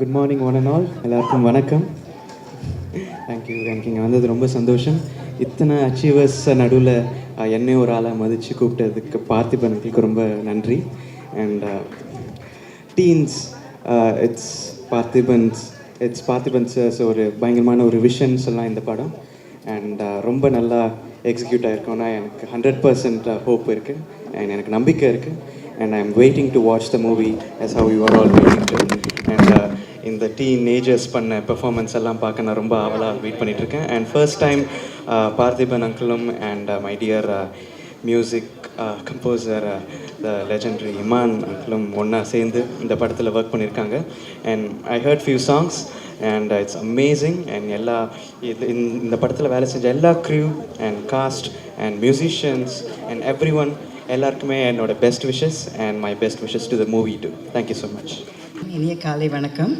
Good morning one and all, எல்லாருக்கும் வணக்கம். Thank you. இங்கே வந்தது ரொம்ப சந்தோஷம். இத்தனை அச்சீவர்ஸ் நடுவில் என்னையும் ஒரு ஆளாக மதித்து கூப்பிட்டதுக்கு பார்த்திபனுக்கு ரொம்ப நன்றி. அண்ட் டீன்ஸ், இட்ஸ் பார்த்திபன்ஸ் ஒரு பயங்கரமான ஒரு விஷன்ஸ் எல்லாம் இந்த படம். அண்ட் ரொம்ப நல்லா எக்ஸிக்யூட் ஆகிருக்கோன்னா எனக்கு 100% ஹோப் இருக்குது அண்ட் எனக்கு நம்பிக்கை இருக்குது. And I am waiting to watch the movie as how you are all waiting to. And இந்த டீனேஜர்ஸ் பண்ண பெர்ஃபார்மன்ஸ் எல்லாம் பார்க்க நான் ரொம்ப ஆவலாக வெயிட் பண்ணிகிட்ருக்கேன். அண்ட் ஃபர்ஸ்ட் டைம் பார்த்திபன் அங்கிளும் and my dear music composer the legendary Imman அங்கிளும் ஒன்றா சேர்ந்து இந்த படத்தில் ஒர்க் பண்ணியிருக்காங்க. And I heard few songs and it's amazing. And இந்த படத்தில் வேலை செஞ்ச எல்லா crew and cast and musicians and every one எல்லாருக்குமே என்னோட best wishes and my best wishes to the movie too. Thank you so much. இனிய காலை வணக்கம்.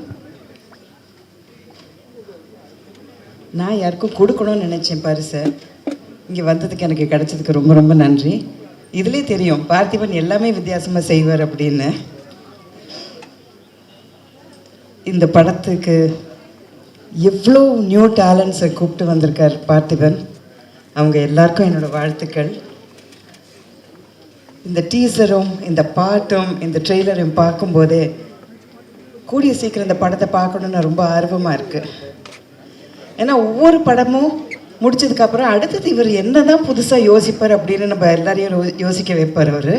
நான் யாருக்கும் கொடுக்கணும்னு நினச்சேன் பரிசை. இங்கே வந்ததுக்கு எனக்கு கிடைச்சதுக்கு ரொம்ப ரொம்ப நன்றி. இதுலேயே தெரியும் பார்த்திபன் எல்லாமே வித்தியாசமாக செய்வார் அப்படின்னு. இந்த படத்துக்கு எவ்வளோ நியூ டேலண்ட்ஸை கூப்பிட்டு வந்திருக்கார் பார்த்திபன். அவங்க எல்லாருக்கும் என்னோடய வாழ்த்துக்கள். இந்த டீசரும் இந்த பாட்டும் இந்த ட்ரெய்லரையும் பார்க்கும்போதே கூடிய சீக்கிரம் இந்த படத்தை பார்க்கணுன்னு ரொம்ப ஆர்வமாக இருக்குது. ஏன்னா ஒவ்வொரு படமும் முடிச்சதுக்கப்புறம் அடுத்தது இவர் என்ன தான் புதுசாக யோசிப்பார் அப்படின்னு நம்ம எல்லாரையும் யோசிக்க வைப்பார் அவர்.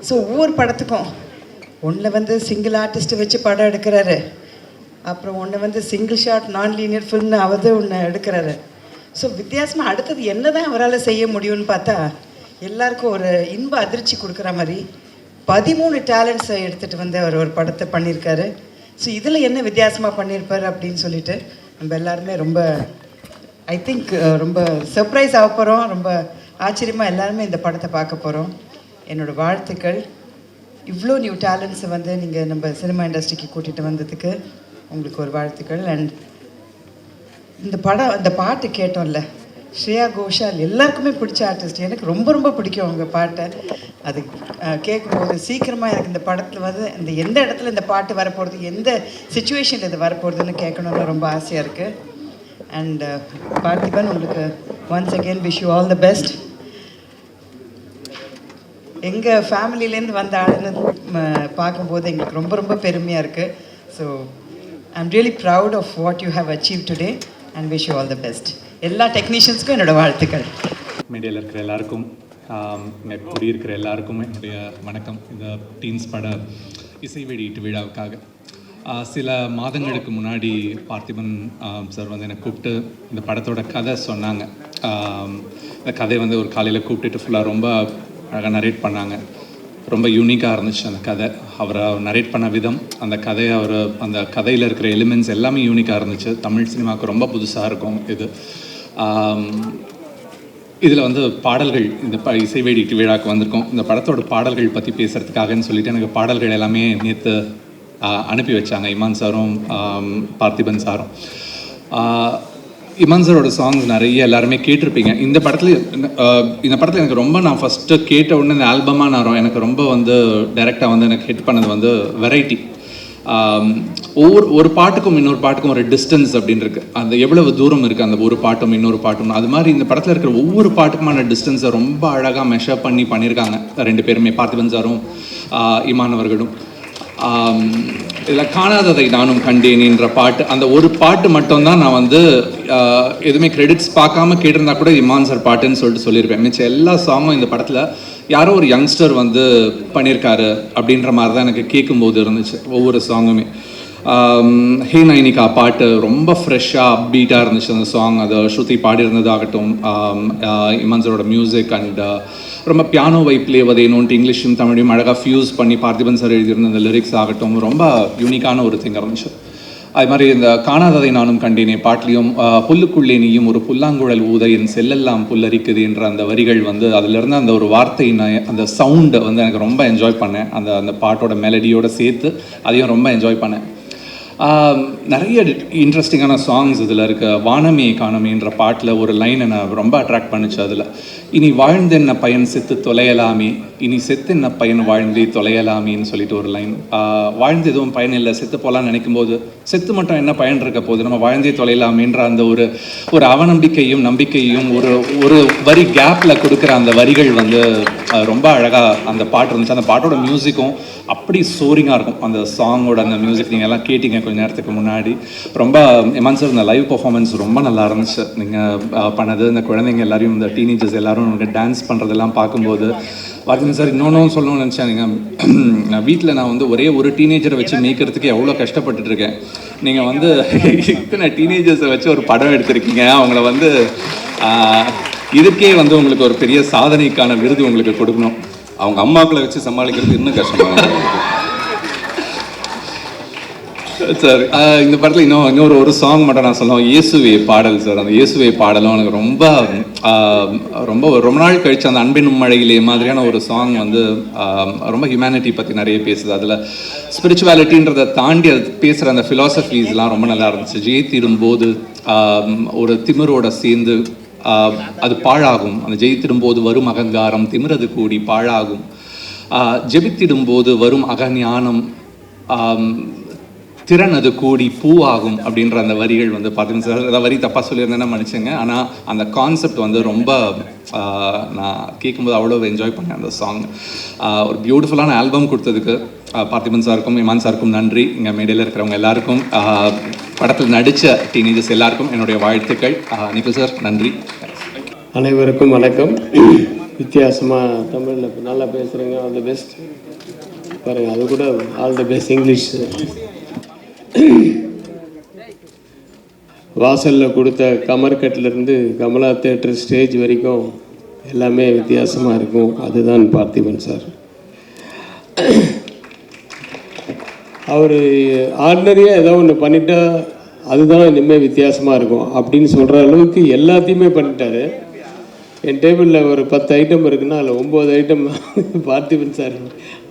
ஸோ ஒவ்வொரு படத்துக்கும் ஒன்றில் சிங்கிள் ஆர்டிஸ்ட்டை வச்சு படம் எடுக்கிறாரு, அப்புறம் ஒன்று சிங்கிள் ஷாட் நான் லீனியர் ஃபில்ம்னு அவர் ஒன்று எடுக்கிறாரு. ஸோ வித்தியாசமாக அடுத்தது என்ன தான் அவரால் செய்ய முடியும்னு பார்த்தா எல்லாருக்கும் ஒரு இன்ப அதிர்ச்சி கொடுக்குற மாதிரி 13 டேலண்ட்ஸை எடுத்துகிட்டு அவர் ஒரு படத்தை பண்ணியிருக்காரு. ஸோ இதில் என்ன வித்தியாசமாக பண்ணியிருப்பார் அப்படின்னு சொல்லிட்டு நம்ம எல்லாருமே ரொம்ப ஐ திங்க் ரொம்ப சர்ப்ரைஸ் ஆக போகிறோம். ரொம்ப ஆச்சரியமாக எல்லாருமே இந்த படத்தை பார்க்க போகிறோம். என்னோடய வாழ்த்துக்கள். இவ்வளோ நியூ டேலண்ட்ஸை நீங்கள் நம்ம சினிமா இண்டஸ்ட்ரிக்கு கூட்டிகிட்டு வந்ததுக்கு உங்களுக்கு ஒரு வாழ்த்துக்கள். அண்ட் இந்த பாட்டு கேட்டோம்ல, ஸ்ரேயா கோஷால் எல்லாருக்குமே பிடிச்ச ஆர்டிஸ்ட். எனக்கு ரொம்ப ரொம்ப பிடிக்கும் அவங்க பாட்டை. அது கேட்கும்போது சீக்கிரமாக எனக்கு இந்த படத்தில் இந்த எந்த இடத்துல இந்த பாட்டு வரப்போகிறது, எந்த சுச்சுவேஷனில் இது வரப்போகிறதுன்னு கேட்கணுன்னு ரொம்ப ஆசையாக இருக்குது. அண்ட் பார்த்திபன், உங்களுக்கு once again wish you all the best. எங்கள் ஃபேமிலியிலேருந்து வந்த ஆளுன்னு பார்க்கும்போது எங்களுக்கு ரொம்ப ரொம்ப பெருமையாக இருக்குது. So I am really proud of what you have achieve today and wish you all the best. எல்லா டெக்னீஷியன்ஸ்க்கும் என்னோடய வாழ்த்துக்கள். மீடியாவில் இருக்கிற எல்லாருக்கும், குடியிருக்கிற எல்லாருக்கும் என்னுடைய வணக்கம். இந்த டீன்ஸ் பட இசை வெளியீட்டு விழாவுக்காக சில மாதங்களுக்கு முன்னாடி பார்த்திபன் சார் என்னை கூப்பிட்டு இந்த படத்தோட கதை சொன்னாங்க. இந்த கதையை ஒரு காலையில் கூப்பிட்டுட்டு ஃபுல்லாக ரொம்ப அழகாக நரேட் பண்ணாங்க. ரொம்ப யூனிக்காக இருந்துச்சு அந்த கதை. அவரை நரேட் பண்ண விதம், அந்த கதையை அந்த கதையில் இருக்கிற எலிமெண்ட்ஸ் எல்லாமே யூனிக்காக இருந்துச்சு. தமிழ் சினிமாவுக்கு ரொம்ப புதுசாக இருக்கும் இது. இதில் பாடல்கள், இந்த இசை வெளியீட்டு விழாவுக்கு வந்திருக்கோம். இந்த படத்தோட பாடல்கள் பற்றி பேசுகிறதுக்காகன்னு சொல்லிட்டு எனக்கு பாடல்கள் எல்லாமே நேற்று அனுப்பி வச்சாங்க இமான் சாரும் பார்த்திபன் சாரும். இமான் சாரோட சாங்ஸ் நிறைய எல்லாருமே கேட்டிருப்பீங்க. இந்த படத்தில் எனக்கு ரொம்ப, நான் ஃபஸ்ட்டு கேட்ட உடனே இந்த ஆல்பமாக எனக்கு ரொம்ப டைரெக்டாக எனக்கு ஹிட் பண்ணது வெரைட்டி. ஒரு பாட்டுக்கும் இன்னொரு பாட்டுக்கும் ஒரு டிஸ்டன்ஸ் அப்படின்னு இருக்குது. அந்த எவ்வளவு தூரம் இருக்குது அந்த ஒரு பாட்டும் இன்னொரு பாட்டும், அது மாதிரி இந்த படத்தில் இருக்கிற ஒவ்வொரு பாட்டுக்குமான டிஸ்டன்ஸை ரொம்ப அழகாக மெஷர் பண்ணியிருக்காங்க ரெண்டு பேருமே, பார்த்திபன் சாரும் இமான் அவர்களும். இதில் காணாததை நானும் கண்டேனின்ற பாட்டு, அந்த ஒரு பாட்டு மட்டும்தான் நான் எதுவுமே கிரெடிட்ஸ் பார்க்காம கேட்டிருந்தா கூட இமான் சார் பாட்டுன்னு சொல்லியிருப்பேன். மிச்சம் எல்லா சாங்கும் இந்த படத்தில் யாரோ ஒரு யங்ஸ்டர் பண்ணியிருக்காரு அப்படின்ற மாதிரி தான் எனக்கு கேட்கும்போது இருந்துச்சு ஒவ்வொரு சாங்குமே. ஹே நைனிகா பாட்டு ரொம்ப ஃப்ரெஷ்ஷாக அப்பீட்டாக இருந்துச்சு அந்த சாங். அதை ஸ்ருதி பாடியிருந்ததாகட்டும், இமான் சாரோட மியூசிக் அண்ட் ரொம்ப பியானோவை ப்ளே வதையணுன்ட்டு இங்கிலீஷும் தமிழையும் அழகாக ஃபியூஸ் பண்ணி பார்த்திபன் சார் எழுதியிருந்த அந்த லிரிக்ஸ் ஆகட்டும் ரொம்ப யூனிக்கான ஒரு திங் இருந்துச்சு. அது மாதிரி இந்த காணாததை நானும் கண்டேனே பாட்டிலையும் புல்லுக்குள்ளே நீயும் ஒரு புல்லாங்குழல் ஊத என் செல்லெல்லாம் புல்லரிக்குது என்ற அந்த வரிகள் அதிலிருந்து அந்த ஒரு வார்த்தை, அந்த சவுண்டை எனக்கு ரொம்ப என்ஜாய் பண்ணேன். அந்த பாட்டோட மெலடியோடு சேர்த்து அதையும் ரொம்ப என்ஜாய் பண்ணேன். நிறைய இன்ட்ரெஸ்டிங்கான சாங்ஸ் இதில் இருக்க. வானமே காணமேன்ற பாட்டில் ஒரு லைன் என்னை ரொம்ப அட்ராக்ட் பண்ணிச்சு. அதில் இனி வாழ்ந்தென்ன பையன் செத்து தொலையலாமே, இனி செத்தென்ன பையன் வாழ்ந்தே தொலையலாமேன்னு சொல்லிட்டு ஒரு லைன். வாழ்ந்து எதுவும் பயன் இல்லை, செத்து போகலான்னு நினைக்கும் போது செத்து மட்டும் என்ன பயன் இருக்க போகுது, நம்ம வாழ்ந்தே தொலையலாமேன்ற அந்த ஒரு அவநம்பிக்கையும் நம்பிக்கையும் ஒரு வரி கேப்பில் கொடுக்குற அந்த வரிகள் வந்து ரொம்ப அழகாக அந்த பாட்டு இருந்துச்சு. அந்த பாட்டோட மியூசிக்கும் அப்படி சோரிங்காக இருக்கும். அந்த சாங்கோட அந்த மியூசிக் நீங்கள் எல்லாம் கேட்டிங்க கொஞ்ச நேரத்துக்கு முன்னாடி. ரொம்ப இமான் சார் இந்த லைவ் பர்ஃபார்மன்ஸ் ரொம்ப நல்லா இருந்துச்சு. நீங்கள் பண்ணது இந்த குழந்தைங்க எல்லாரையும், இந்த டீனேஜர்ஸ் எல்லாரும் டான்ஸ் பண்ணுறதெல்லாம் பார்க்கும்போது பார்த்திங்க சார். இன்னொன்றும் சொல்லணும்னு நினச்சேன். நீங்கள் வீட்டில் நான் வந்து ஒரே ஒரு டீனேஜரை வச்சு மேய்க்கிறதுக்கு எவ்வளோ கஷ்டப்பட்டுட்டு இருக்கேன். நீங்கள் வந்து இத்தனை டீனேஜர்ஸை வச்சு ஒரு படம் எடுத்திருக்கீங்க. அவங்கள வந்து இதுக்கே வந்து உங்களுக்கு ஒரு பெரிய சாதனைக்கான விருது உங்களுக்கு கொடுக்கணும். அவங்க அம்மாக்களை வச்சு சமாளிக்கிறது இன்னும் கஷ்டமாக சார். இந்த படத்தில் இன்னொரு ஒரு சாங் மட்டும் நான் சொல்லுவேன். இயேசுவே பாடல் சார். அந்த இயேசுவே பாடலும் எனக்கு ரொம்ப நாள் கழிச்சு அந்த அன்பின் மழையிலே மாதிரியான ஒரு சாங் வந்து ரொம்ப ஹியூமனிட்டி பற்றி நிறைய பேசுது. அதில் ஸ்பிரிச்சுவாலிட்டின்றதை தாண்டி அது பேசுகிற அந்த ஃபிலாசபிஸ்லாம் ரொம்ப நல்லா இருந்துச்சு. ஜெயித்திடும்போது ஒரு திமிரோட சேர்ந்து அது பாழாகும், அந்த ஜெயித்திடும்போது வரும் அகங்காரம் திமிரது கூடி பாழாகும், ஜெபித்திடும்போது வரும் அகஞானம் திறன் அது கூடி பூவாகும் அப்படின்ற அந்த வரிகள் வந்து பார்த்தீங்கன்னா சார், ஏதாவது வரி தப்பாக சொல்லியிருந்தேன்னா மன்னிச்சுங்க. ஆனால் அந்த கான்செப்ட் வந்து ரொம்ப நான் கேட்கும்போது அவ்வளோ என்ஜாய் பண்ணேன் அந்த சாங். ஒரு பியூட்டிஃபுல்லான ஆல்பம் கொடுத்ததுக்கு பார்த்திபன் சாருக்கும் இமான் சாருக்கும் நன்றி. இங்கே மேடையில் இருக்கிறவங்க எல்லாருக்கும், படத்தில் நடித்த டீனேஜர்ஸ் எல்லாருக்கும் என்னுடைய வாழ்த்துக்கள். நிகில் சார் நன்றி. அனைவருக்கும் வணக்கம். வித்தியாசமாக தமிழில் நல்லா பேசுகிறேங்க. All the best. பாருங்கள், அது கூட ஆல் தி பெஸ்ட் இங்கிலீஷ். வாசலில் கொடுத்த கமர்கட்லேருந்து கமலா தேட்டர் ஸ்டேஜ் வரைக்கும் எல்லாமே வித்தியாசமாக இருக்கும். அதுதான் பார்த்திபன் சார். அவர் ஆர்டினரியாக ஏதோ ஒன்று பண்ணிட்டா அதுதான் இனிமேல் வித்தியாசமாக இருக்கும் அப்படின்னு சொல்கிற அளவுக்கு எல்லாத்தையுமே பண்ணிட்டாரு. என் டேபிளில் ஒரு 10 ஐட்டம் இருக்குன்னா அதில் 9 ஐட்டம் பார்த்திபன் சார்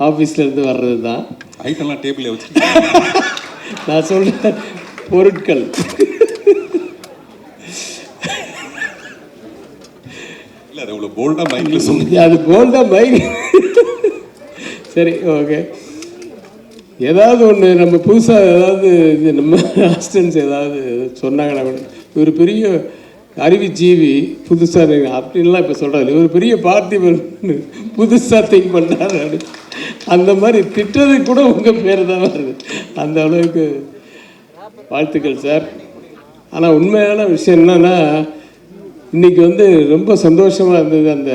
ஆஃபீஸ்லேருந்து வர்றது தான். ஐட்டம்லாம் டேபிளில் வச்சு நான் சொல்கிறேன் பொருட்கள். இல்லை, அது அவ்வளோ போல்டாக மைக்கில் சொன்னீங்க. அது போல்டாக மைக். சரி, ஓகே. ஏதாவது ஒன்று நம்ம புதுசாக ஏதாவது இது நம்ம அசிஸ்டன்ஸ் ஏதாவது சொன்னாங்கன்னா கூட ஒரு பெரிய அறிவுஜீவி புதுசாக அப்படின்லாம் இப்போ சொல்கிறாரு. ஒரு பெரிய பார்த்திபன் புதுசாக திங்க் பண்ணுறாரு அப்படி. அந்த மாதிரி திட்டத்துக்கு கூட உங்கள் பேர் தான் வருது. அந்த அளவுக்கு வாழ்த்துக்கள் சார். ஆனால் உண்மையான விஷயம் என்னன்னா, இன்றைக்கி வந்து ரொம்ப சந்தோஷமாக இருந்தது. அந்த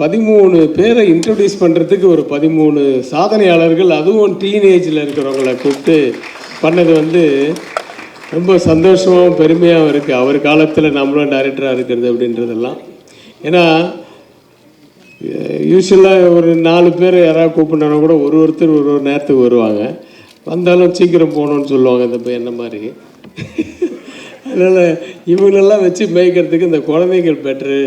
13 பேரை இன்ட்ரடியூஸ் பண்ணுறதுக்கு ஒரு 13 சாதனையாளர்கள், அதுவும் டீனேஜில் இருக்கிறவங்கள கூப்பிட்டு பண்ணது வந்து ரொம்ப சந்தோஷமாகவும் பெருமையாகவும் இருக்குது. அவர் காலத்தில் நம்மளும் டைரக்டராக இருக்கிறது அப்படின்றதெல்லாம். ஏன்னா யூஸ்வலாக ஒரு 4 பேர் யாராவது கூப்பிட்னா கூட ஒருத்தர் ஒரு நேரத்துக்கு வருவாங்க. வந்தாலும் சீக்கிரம் போகணுன்னு சொல்லுவாங்க இந்த என்ன மாதிரி. அதனால் இவங்களெல்லாம் வச்சு மேய்க்கிறதுக்கு இந்த குழந்தைகள் பெட்ரு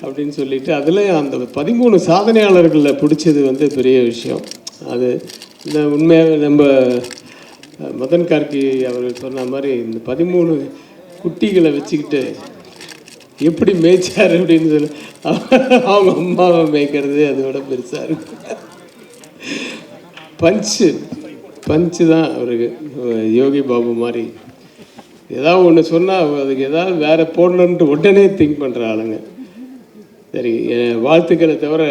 அப்படின்னு சொல்லிட்டு அதில் அந்த 13 சாதனையாளர்களில் பிடிச்சது வந்து பெரிய விஷயம். அது இந்த உண்மையாக நம்ம மதன் கார்கி அவர்கள் சொன்ன மாதிரி இந்த 13 குட்டிகளை வச்சுக்கிட்டு எப்படி மேய்ச்சார் அப்படின்னு சொல்லி அவங்க அம்மாவை மேய்க்கிறது அதோட பெருசாக இருக்கு. பஞ்சு தான் அவருக்கு. யோகி பாபு மாதிரி ஏதாவது ஒன்று சொன்னால் அதுக்கு ஏதாவது வேறு போடணுன்ட்டு உடனே திங்க் பண்ணுற ஆளுங்க. சரி, வாழ்த்துக்களை தவிர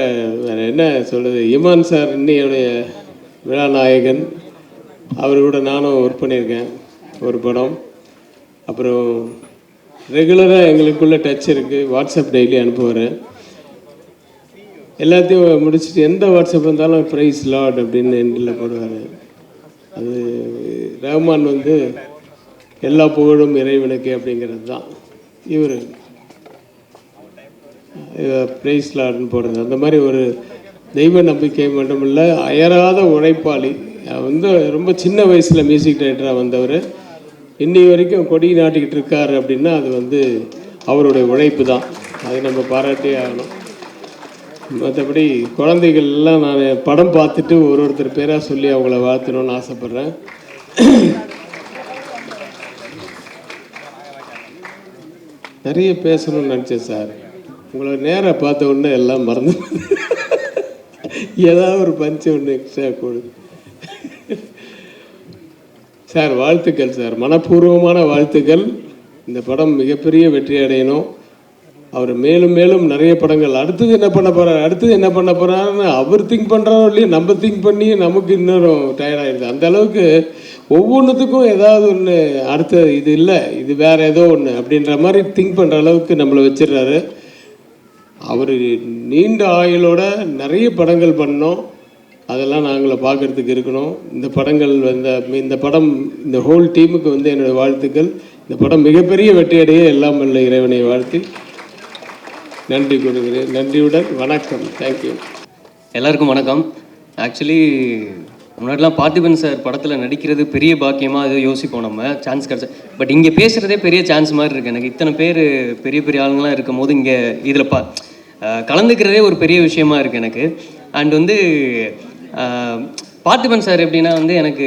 வேறு என்ன சொல்கிறது. இமான் சார் இன்னையுடைய விழாநாயகன். அவர் கூட நானும் ஒர்க் பண்ணியிருக்கேன் ஒரு படம். அப்புறம் ரெகுலராக எங்களுக்குள்ளே டச் இருக்குது. வாட்ஸ்அப் டெய்லி அனுப்புவார். எல்லாத்தையும் முடிச்சுட்டு எந்த வாட்ஸ்அப் இருந்தாலும் ப்ரைஸ் லார்ட் அப்படின்னு எண்டில் போடுவார். அது ரஹ்மான் வந்து எல்லா புகழும் இறைவனுக்கு அப்படிங்கிறது தான். இவர் ப்ரைஸ் லார்ட்னு போடுறது. அந்த மாதிரி ஒரு தெய்வ நம்பிக்கை மட்டுமில்லை, அயராத உழைப்பாளி. வந்து ரொம்ப சின்ன வயசில் மியூசிக் டைரக்டராக வந்தவர் இன்னி வரைக்கும் கொடி நாட்டிக்கிட்டு இருக்கார் அப்படின்னா அது வந்து அவருடைய உழைப்பு தான். அதை நம்ம பாராட்டே ஆகணும். மற்றபடி குழந்தைகள் எல்லாம் நான் படம் பார்த்துட்டு ஒருத்தர் பேராக சொல்லி அவங்கள வாழ்த்தணும்னு ஆசைப்பட்றேன். நிறைய பேசணும்னு நினச்சேன் சார். உங்களை நேராக பார்த்த உடனே எல்லாம் மறந்து ஏதாவது ஒரு பஞ்சு ஒன்று எக்ஸ்ட்ரா கொடு சார். வாழ்த்துக்கள் சார், மனப்பூர்வமான வாழ்த்துக்கள். இந்த படம் மிகப்பெரிய வெற்றி அடையணும். அவர் மேலும் மேலும் நிறைய படங்கள் அடுத்தது என்ன பண்ண போகிறாருன்னு அவர் திங்க் பண்ணுறாரோ இல்லையா, நம்ம திங்க் பண்ணி நமக்கு இன்னும் டயர்டாகிடுது. அந்த அளவுக்கு ஒவ்வொன்றுத்துக்கும் ஏதாவது ஒன்று அடுத்த இது இல்லை, இது வேறு ஏதோ ஒன்று அப்படின்ற மாதிரி திங்க் பண்ணுற அளவுக்கு நம்மளை வச்சிடுறாரு. அவர் நீண்ட ஆயுளோட நிறைய படங்கள் பண்ணோம், அதெல்லாம் நாங்களை பார்க்குறதுக்கு இருக்கணும். இந்த படங்கள் இந்த படம் இந்த ஹோல் டீமுக்கு என்னுடைய வாழ்த்துக்கள். இந்த படம் மிகப்பெரிய வெற்றியடைய எல்லாம் வல்ல இறைவனை வாழ்த்தி நன்றி கொடுக்குறேன். நன்றியுடன் வணக்கம். தேங்க்யூ. எல்லாருக்கும் வணக்கம். ஆக்சுவலி முன்னாடிலாம் பார்த்திபன் சார் படத்தில் நடிக்கிறது பெரிய பாக்கியமாக அது யோசிப்போம், நம்ம சான்ஸ் கிடச்சா. பட் இங்கே பேசுகிறதே பெரிய சான்ஸ் மாதிரி இருக்குது எனக்கு. இத்தனை பேர் பெரிய பெரிய ஆளுங்களாம் இருக்கும் போது இங்கே இதில் கலந்துக்கிறதே ஒரு பெரிய விஷயமா இருக்குது எனக்கு. அண்ட் பார்த்திபன் சார் எப்படின்னா எனக்கு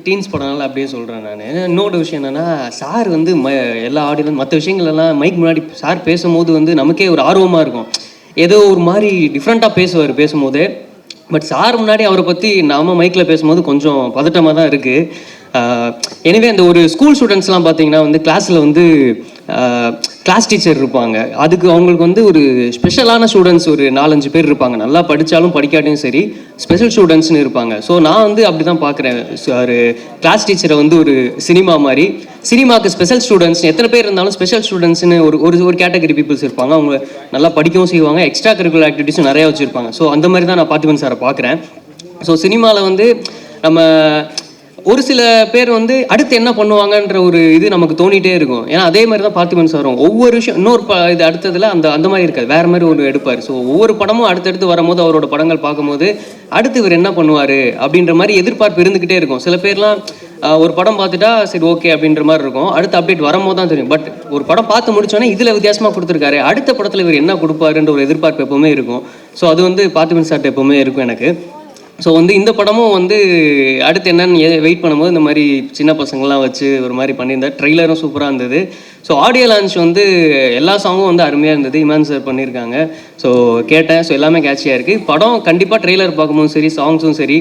டீன்ஸ் படம்னால அப்படியே சொல்கிறேன் நான். இன்னொரு விஷயம் என்னென்னா, சார் எல்லா ஆடியன்ஸ் மற்ற விஷயங்கள்லாம் மைக் முன்னாடி சார் பேசும்போது நமக்கே ஒரு ஆர்வமாக இருக்கும். ஏதோ ஒரு மாதிரி டிஃப்ரெண்ட்டாக பேசும்போதே. பட் சார் முன்னாடி அவரை பற்றி நாம் மைக்கில் பேசும்போது கொஞ்சம் பதட்டமாக தான் இருக்குது. எனவே அந்த ஒரு ஸ்கூல் ஸ்டூடெண்ட்ஸ்லாம் பார்த்தீங்கன்னா கிளாஸில் கிளாஸ் டீச்சர் இருப்பாங்க. அதுக்கு அவங்களுக்கு ஒரு ஸ்பெஷலான ஸ்டூடெண்ட்ஸ் ஒரு 4-5 பேர் இருப்பாங்க. நல்லா படித்தாலும் படிக்காட்டியும் சரி ஸ்பெஷல் ஸ்டூடெண்ட்ஸ்னு இருப்பாங்க. ஸோ நான் அப்படி தான் பார்க்குறேன். ஒரு கிளாஸ் டீச்சரை ஒரு சினிமா மாதிரி, சினிமாவுக்கு ஸ்பெஷல் ஸ்டூடெண்ட்ஸ் எத்தனை பேர் இருந்தாலும் ஸ்பெஷல் ஸ்டூடெண்ட்ஸ்னு ஒரு கேட்டகரி பீப்புள்ஸ் இருப்பாங்க. அவங்க நல்லா படிக்கவும் செய்வாங்க, எக்ஸ்ட்ரா கரிக்குலர் ஆக்டிவிட்டீஸும் நிறையா வச்சுருப்பாங்க. ஸோ அந்த மாதிரி தான் நான் பார்த்திபன் சாரை பார்க்குறேன். ஸோ சினிமாவில் நம்ம ஒரு சில பேர் அடுத்து என்ன பண்ணுவாங்கன்ற ஒரு இது நமக்கு தோணிகிட்டே இருக்கும். ஏன்னா அதே மாதிரி தான் பார்த்திபன் சாரும் ஒவ்வொரு விஷயம் இன்னொரு இது அடுத்ததில் அந்த மாதிரி இருக்காது, வேறு மாதிரி ஒரு எடுப்பார். ஸோ ஒவ்வொரு படமும் அடுத்தடுத்து வரும்போது அவரோட படங்கள் பார்க்கும்போது அடுத்து இவர் என்ன பண்ணுவார் அப்படின்ற மாதிரி எதிர்பார்ப்பு இருந்துக்கிட்டே இருக்கும். சில பேர்லாம் ஒரு படம் பார்த்துட்டா சரி ஓகே அப்படின்ற மாதிரி இருக்கும், அடுத்த அப்டேட் வரும்போது தான் தெரியும். பட் ஒரு படம் பார்த்து முடிச்சோன்னே இதில் வித்தியாசமாக கொடுத்துருக்காரு, அடுத்த படத்தில் இவர் என்ன கொடுப்பாருன்ற ஒரு எதிர்பார்ப்பு எப்போவுமே இருக்கும். ஸோ அது பார்த்திபன் சார்ட்ட எப்போவுமே இருக்கும் எனக்கு. ஸோ இந்த படமும் அடுத்து என்னன்னு வெயிட் பண்ணும்போது இந்த மாதிரி சின்ன பசங்கள்லாம் வச்சு ஒரு மாதிரி பண்ணியிருந்தார். ட்ரெய்லரும் சூப்பராக இருந்தது. ஸோ ஆடியோ லான்ச் எல்லா சாங்கும் அருமையாக இருந்தது. இமான் சார் பண்ணியிருக்காங்க. ஸோ கேட்டேன். ஸோ எல்லாமே கேட்சியாக இருக்குது. படம் கண்டிப்பாக ட்ரெய்லர் பார்க்கும்போதும் சரி சாங்ஸும் சரி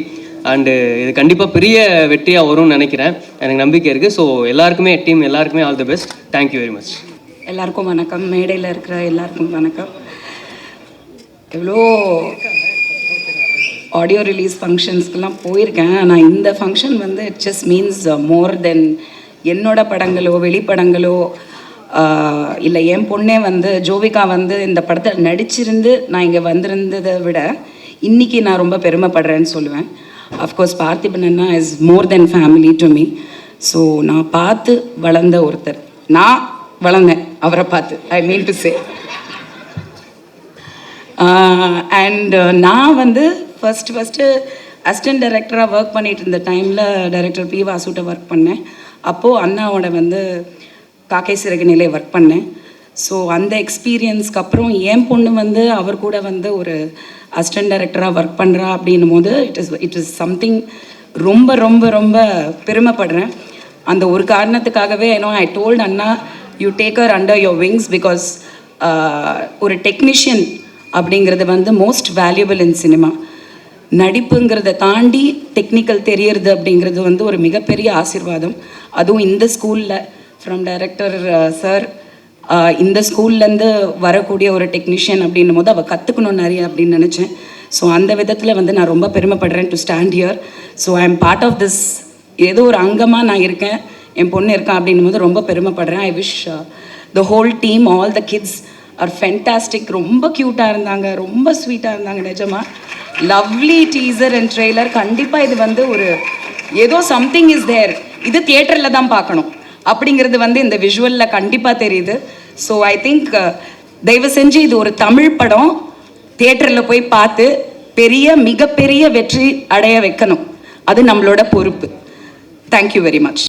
அண்டு இது கண்டிப்பாக பெரிய வெற்றியாக வரும்னு நினைக்கிறேன். எனக்கு நம்பிக்கை இருக்குது. ஸோ எல்லாருக்குமே டீம் எல்லாருக்குமே all the best. Thank you very much. எல்லாருக்கும் வணக்கம். மேடையில் இருக்கிற எல்லாருக்கும் வணக்கம். எவ்வளோ ஆடியோ ரிலீஸ் ஃபங்க்ஷன்ஸ்க்கெலாம் போயிருக்கேன். ஆனால் இந்த function it just means more than என்னோட படங்களோ வெளிப்படங்களோ இல்லை என் பொண்ணே ஜோவிகா இந்த படத்தில் நடிச்சிருந்து நான் இங்கே வந்திருந்ததை விட இன்றைக்கி நான் ரொம்ப பெருமைப்படுறேன்னு சொல்லுவேன். Of course Parthiban Anna is more then family to me. So நான் பார்த்து வளர்ந்த ஒருத்தர், நான் வளர்ந்தேன் அவரை பார்த்து, ஐ மீன் டு சே. அண்ட் நான் ஃபஸ்ட்டு அசிஸ்டன்ட் டைரக்டராக ஒர்க் பண்ணிகிட்டு இருந்த டைமில் டைரக்டர் பி வாசுட்ட ஒர்க் பண்ணேன். அப்போது அண்ணாவோட காக்கை சிறகு நிலை ஒர்க் பண்ணேன். ஸோ அந்த எக்ஸ்பீரியன்ஸ்க்கு அப்புறம் என் பொண்ணு அவர் கூட ஒரு அசிஸ்டன்ட் டைரக்டராக ஒர்க் பண்ணுறா அப்படின்னும் போது இட் இஸ் சம்திங் ரொம்ப ரொம்ப ரொம்ப பெருமைப்படுறேன். அந்த ஒரு காரணத்துக்காகவே ஐ டோல்ட் அண்ணா, you take her under your wings because ஒரு டெக்னீஷியன் அப்படிங்கிறது மோஸ்ட் வேல்யூபிள் இன் சினிமா. நடிப்புங்கிறத தாண்டி டெக்னிக்கல் தெரியறது அப்படிங்கிறது ஒரு மிகப்பெரிய ஆசீர்வாதம். அதுவும் இந்த ஸ்கூலில் ஃப்ரம் டைரக்டர் சார் இந்த ஸ்கூல்லேருந்து வரக்கூடிய ஒரு டெக்னீஷியன் அப்படின்னும் போது அவள் கற்றுக்கணும் நிறைய அப்படின்னு நினச்சேன். ஸோ அந்த விதத்தில் நான் ரொம்ப பெருமைப்படுறேன் to stand here. So I am part of this. ஏதோ ஒரு அங்கமாக நான் இருக்கேன், என் பொண்ணு இருக்கேன் அப்படின்னும் போது ரொம்ப பெருமைப்படுறேன். I wish the whole team, all the kids are fantastic. ரொம்ப க்யூட்டாக இருந்தாங்க, ரொம்ப ஸ்வீட்டாக இருந்தாங்க. நிஜமாக லவ்லி டீசர் அண்ட் ட்ரெய்லர். கண்டிப்பாக இது ஒரு ஏதோ சம்திங் இஸ் தேர். இது தியேட்டரில் தான் பார்க்கணும் அப்படிங்கிறது இந்த விஷுவலில் கண்டிப்பாக தெரியுது. ஸோ ஐ திங்க் தயவு செஞ்சு இது ஒரு தமிழ் படம், தியேட்டரில் போய் பார்த்து மிகப்பெரிய வெற்றி அடைய வைக்கணும். அது நம்மளோட பொறுப்பு. Thank you very much.